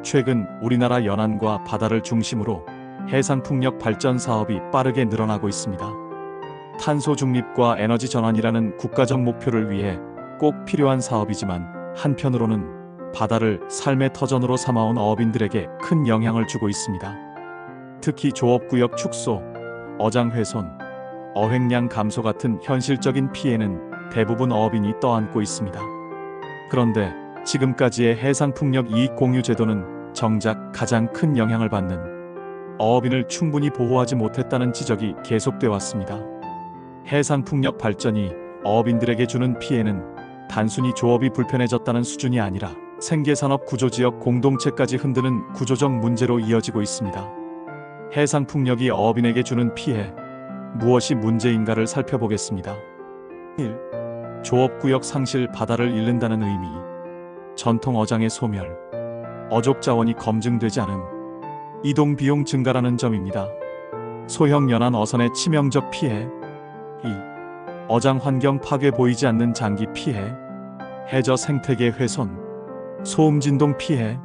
최근 우리나라 연안과 바다를 중심으로 해상풍력 발전 사업이 빠르게 늘어나고 있습니다. 탄소 중립과 에너지 전환이라는 국가적 목표를 위해 꼭 필요한 사업이지만 한편으로는 바다를 삶의 터전으로 삼아온 어업인들에게 큰 영향을 주고 있습니다. 특히 조업구역 축소, 어장 훼손, 어획량 감소 같은 현실적인 피해는 대부분 어업인이 떠안고 있습니다. 그런데 지금까지의 해상풍력 이익공유 제도는 정작 가장 큰 영향을 받는 어업인을 충분히 보호하지 못했다는 지적이 계속돼 왔습니다. 해상풍력 발전이 어업인들에게 주는 피해는 단순히 조업이 불편해졌다는 수준이 아니라 생계산업 구조지역 공동체까지 흔드는 구조적 문제로 이어지고 있습니다. 해상풍력이 어업인에게 주는 피해, 무엇이 문제인가를 살펴보겠습니다. 1. 조업구역 상실, 바다를 잃는다는 의미. 전통 어장의 소멸, 어족 자원이 검증되지 않음, 이동 비용 증가라는 점입니다. 소형 연안 어선의 치명적 피해. 2. 어장 환경 파괴, 보이지 않는 장기 피해, 해저 생태계 훼손, 소음 진동 피해.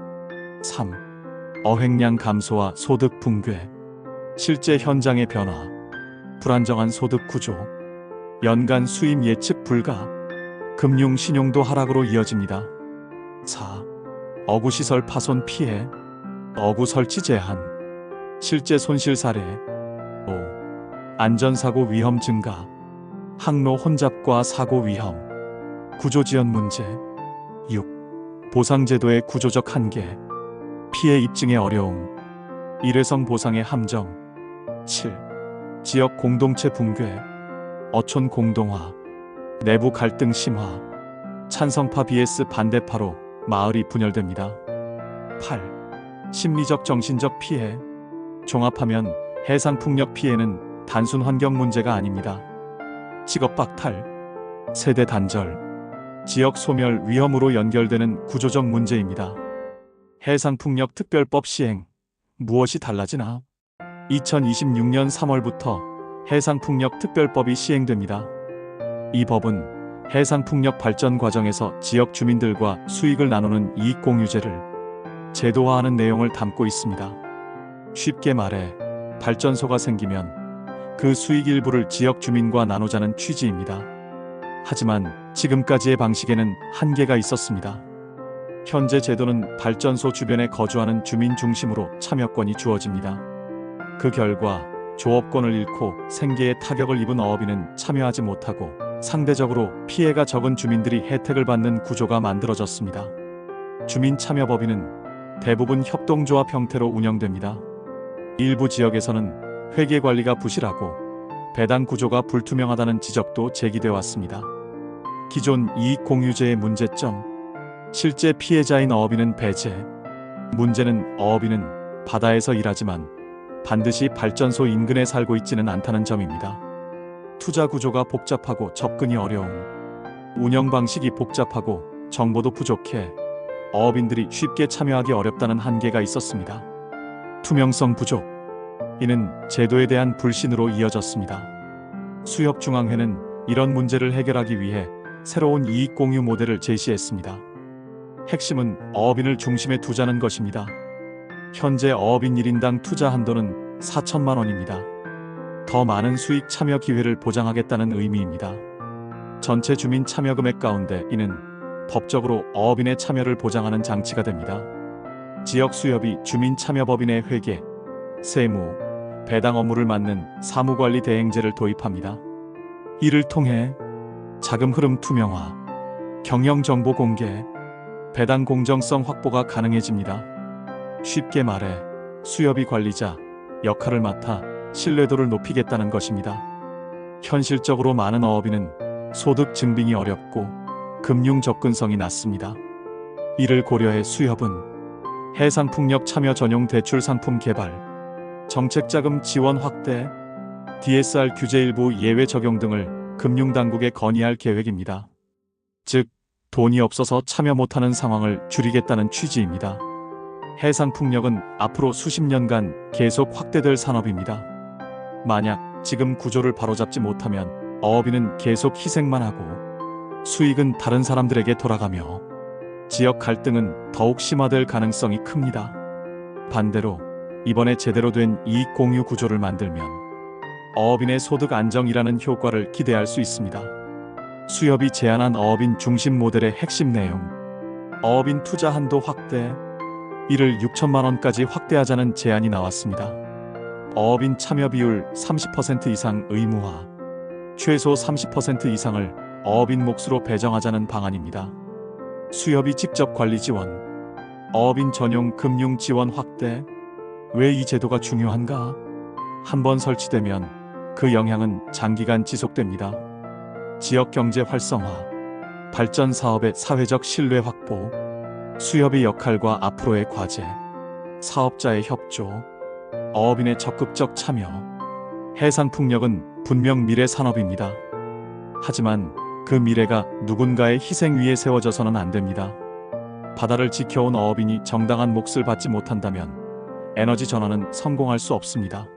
3. 어획량 감소와 소득 붕괴, 실제 현장의 변화, 불안정한 소득 구조, 연간 수입 예측 불가, 금융 신용도 하락으로 이어집니다. 4. 어구시설 파손 피해, 어구 설치 제한, 실제 손실 사례. 5. 안전사고 위험 증가, 항로 혼잡과 사고 위험, 구조지연 문제. 6. 보상제도의 구조적 한계, 피해 입증의 어려움, 일회성 보상의 함정. 7. 지역 공동체 붕괴, 어촌 공동화, 내부 갈등 심화, 찬성파 vs 반대파로 마을이 분열됩니다. 8. 심리적 정신적 피해. 종합하면 해상풍력 피해는 단순 환경 문제가 아닙니다. 직업 박탈, 세대 단절, 지역 소멸 위험으로 연결되는 구조적 문제입니다. 해상풍력 특별법 시행, 무엇이 달라지나? 2026년 3월부터 해상풍력 특별법이 시행됩니다. 이 법은 해상풍력 발전 과정에서 지역 주민들과 수익을 나누는 이익공유제를 제도화하는 내용을 담고 있습니다. 쉽게 말해 발전소가 생기면 그 수익 일부를 지역 주민과 나누자는 취지입니다. 하지만 지금까지의 방식에는 한계가 있었습니다. 현재 제도는 발전소 주변에 거주하는 주민 중심으로 참여권이 주어집니다. 그 결과 조업권을 잃고 생계에 타격을 입은 어업인은 참여하지 못하고 상대적으로 피해가 적은 주민들이 혜택을 받는 구조가 만들어졌습니다. 주민참여법인은 대부분 협동조합 형태로 운영됩니다. 일부 지역에서는 회계관리가 부실하고 배당 구조가 불투명하다는 지적도 제기돼 왔습니다. 기존 이익공유제의 문제점, 실제 피해자인 어업인은 배제. 문제는 어업인은 바다에서 일하지만 반드시 발전소 인근에 살고 있지는 않다는 점입니다. 투자 구조가 복잡하고 접근이 어려움, 운영 방식이 복잡하고 정보도 부족해 어업인들이 쉽게 참여하기 어렵다는 한계가 있었습니다. 투명성 부족, 이는 제도에 대한 불신으로 이어졌습니다. 수협중앙회는 이런 문제를 해결하기 위해 새로운 이익공유 모델을 제시했습니다. 핵심은 어업인을 중심에 두자는 것입니다. 현재 어업인 1인당 투자 한도는 4천만 원입니다. 더 많은 수익 참여 기회를 보장하겠다는 의미입니다. 전체 주민 참여 금액 가운데 이는 법적으로 어업인의 참여를 보장하는 장치가 됩니다. 지역 수협이 주민 참여법인의 회계, 세무, 배당 업무를 맡는 사무관리 대행제를 도입합니다. 이를 통해 자금 흐름 투명화, 경영 정보 공개, 배당 공정성 확보가 가능해집니다. 쉽게 말해 수협이 관리자 역할을 맡아 신뢰도를 높이겠다는 것입니다. 현실적으로 많은 어업인은 소득 증빙이 어렵고 금융 접근성이 낮습니다. 이를 고려해 수협은 해상풍력 참여 전용 대출 상품 개발, 정책자금 지원 확대, DSR 규제 일부 예외 적용 등을 금융당국에 건의할 계획입니다. 즉, 돈이 없어서 참여 못하는 상황을 줄이겠다는 취지입니다. 해상풍력은 앞으로 수십 년간 계속 확대될 산업입니다. 만약 지금 구조를 바로잡지 못하면 어업인은 계속 희생만 하고 수익은 다른 사람들에게 돌아가며 지역 갈등은 더욱 심화될 가능성이 큽니다. 반대로 이번에 제대로 된 이익 공유 구조를 만들면 어업인의 소득 안정이라는 효과를 기대할 수 있습니다. 수협이 제안한 어업인 중심 모델의 핵심 내용: 어업인 투자 한도 확대, 이를 6천만 원까지 확대하자는 제안이 나왔습니다. 어업인 참여 비율 30% 이상 의무화, 최소 30% 이상을 어업인 몫으로 배정하자는 방안입니다. 수협이 직접 관리 지원, 어업인 전용 금융 지원 확대. 왜 이 제도가 중요한가? 한번 설치되면 그 영향은 장기간 지속됩니다. 지역 경제 활성화, 발전 사업의 사회적 신뢰 확보, 수협의 역할과 앞으로의 과제, 사업자의 협조, 어업인의 적극적 참여. 해상풍력은 분명 미래 산업입니다. 하지만 그 미래가 누군가의 희생 위에 세워져서는 안 됩니다. 바다를 지켜온 어업인이 정당한 몫을 받지 못한다면 에너지 전환은 성공할 수 없습니다.